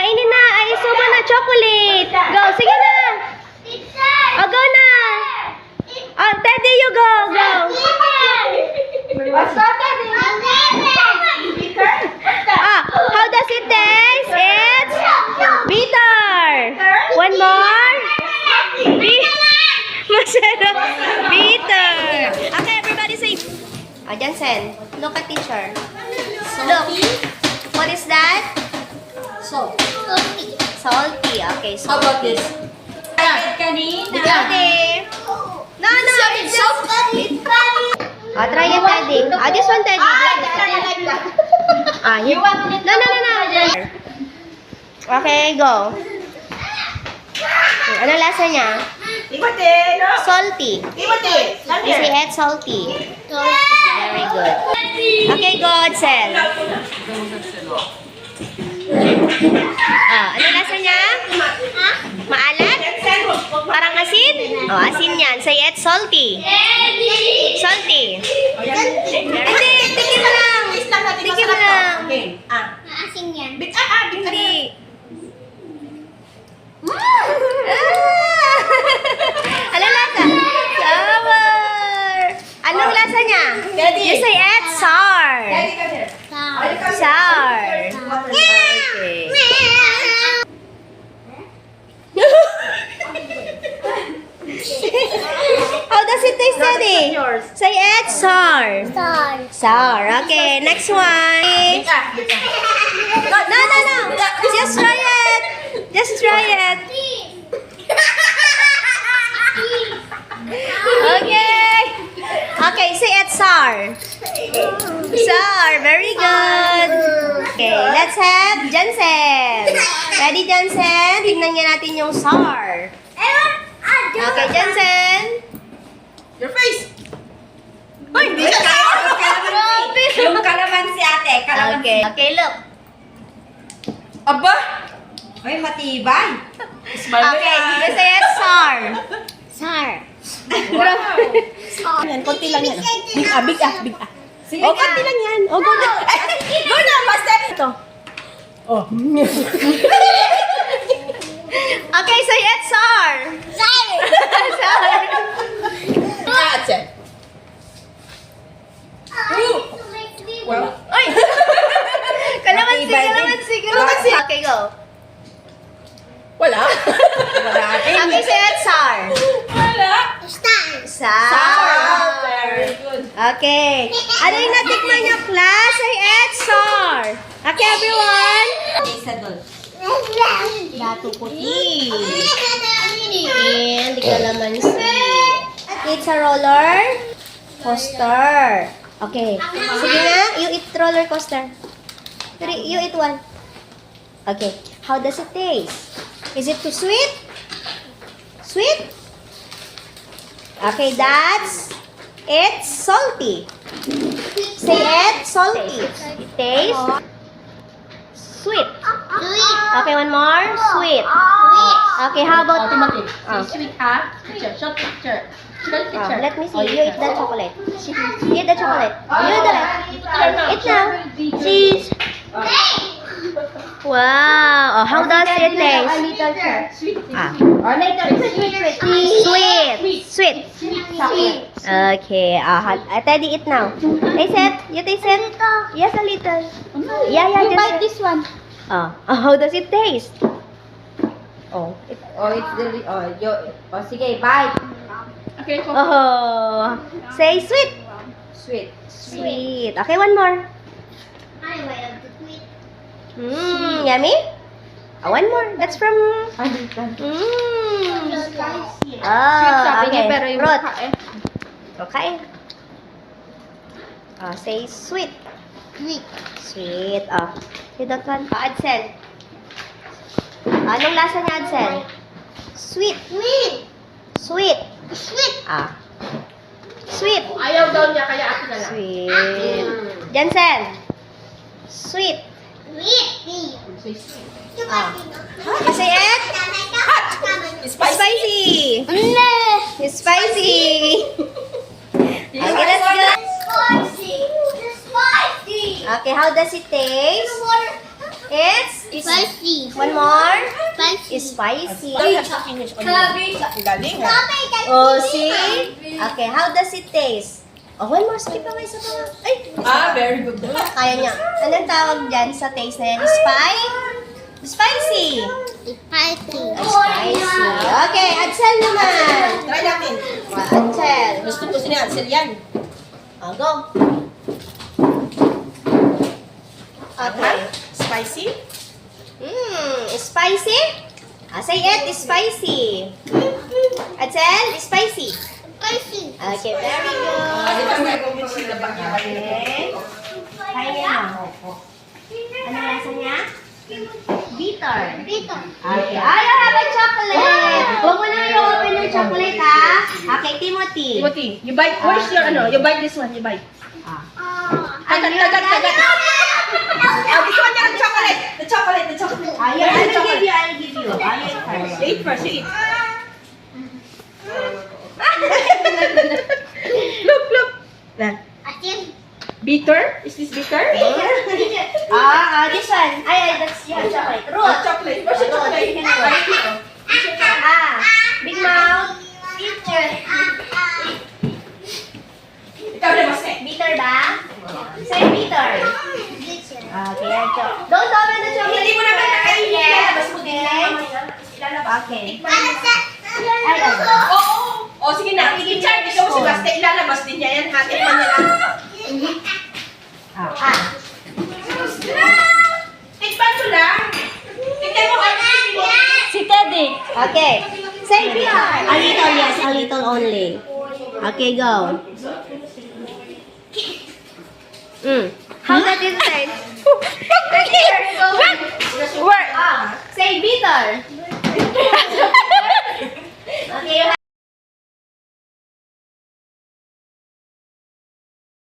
Kainin na. Ay, sumo na. Chocolate. Go. Sige na. Oh, go na. Oh, Teddy, you go. Go. What's that, Daddy? Ah, how does it taste? It's bitter. One more. Masarap. Bitter. Okay, everybody say. Oh, Jansen, look at teacher. Look. What is that? Salt. Salty. Okay, salty. How about this? Kanina. Teddy. No, it's salty. Oh, try it, Teddy. Oh, this one, Teddy. Ah, you want it? No. Okay, go. Ano lasa niya? Salty. You say it's salty. Very good. Okay, go, Adsel. Ah, ano lasa niya? Maalat? Parang asin? Oh, asin yan. Say it's salty. Salty. Hindi, tikim mo lang. Tikim mo lang. Maasin yan. Hindi. Ano lasa? Sour. Anong lasa niya? You say it's sour. Sour. Okay. How does it taste, Daddy? Say it's sour. Sour. Okay, next one. No. Just try it. Just try it. Okay. Okay, say it's sour. Sour. Very good. Okay, let's have Jansen. Ready, Jansen? Tingnan niya natin yung sour. Okay, Jansen. Your face. Ay, hindi siya Grabe. Yung kalamansi, ate. Okay. Okay, look. Aba! Ay, matibay. Okay, you say it's sour. Yan, konti lang yan. Big ah. Sige Oh, konti lang yan. Oh, go na. Go na, basta. Ito. Oh. Okay, say it's sour. Sour. Ate. Well. Ay! Kalamansi. Okay, go. Wala. Wala. Okay, say it's sour. Wala. Sour. Very good. Okay. Ano yung natikman niyo, class? Say it's sour. Okay, everyone. Isa doon. Dato puti. And kalamansi. It's a roller coaster. Okay. Sige na, you eat roller coaster. You eat one. Okay. How does it taste? Is it too sweet? Sweet? Okay, it's salty. Say it's salty. It tastes sweet. Okay, one more. Sweet. Okay, how about Sweet, ha? Picture. Short picture. let me see. You eat the chocolate. Eat the chocolate. You eat the Eat now. Cheese. Wow. Oh, how does it taste? Sweet. Okay. Teddy, eat now. Taste it. You taste it? Yes, a little. Yeah. Just bite this one. How does it taste? Sige, bye. Okay, Oh. Say sweet. Sweet. Okay, one more. Yummy? One more. That's from... Okay. Fruit. Okay. Say sweet. Sweet. You don't want pa, Adsel. Anong lasa niya, Adsel? Sweet. Sweet. Ayaw daw niya, kaya ako na lang. Sweet. Jansen. Sweet. Say it. Spicy. It's spicy. Okay, that's good. Okay, how does it taste? It's Spicy. One more. Spicy. Spicy. Ang galing ha. Oh, see? Okay, how does it taste? Oh, one more. Sige pa, may isa pa. Ay! Very good. Kaya niya. Anong tawag dyan sa taste na yan? Spicy. Spicy. Spicy. Okay, Adsel naman. Try natin. Adsel. Gusto ko sila, Ansel yan. Oh, go. Okay. Spicy? Spicy? Say it, spicy. Adsel, spicy. Spicy. Okay, very good. Okay. Kaya niya. Ano lasa niya? Bitter. Dito. Okay. I have a chocolate. Huwag mo na i-open yung chocolate, ha? Okay, Timothy. Timothy, you bite. Where's your ano? You bite this one, you bite. Tagat. This one yung chocolate. The chocolate. I'll give you. I'll eat first. Eat first, eat. Look. That. Asin. Bitter? Is this bitter? This one. That's your chocolate. Root. Chocolate. Where's the chocolate? Big mouth. Ikaw na mas eh. Bitter ba? Say bitter. Okay, don't open the chocolate. Hindi mo na ba nakainin? Ilalabas mo din Okay. Ilalabas. Okay. Oo. Sige na. I-charge ikaw si Basta. Ilalabas din niya yan. Hatin mo niya lang. Tikpan ko lang. Tignan mo ano Si Teddy. Okay. Say bitter. A little, yes. A little only. Okay, go. How does it taste? Where? Say bitter.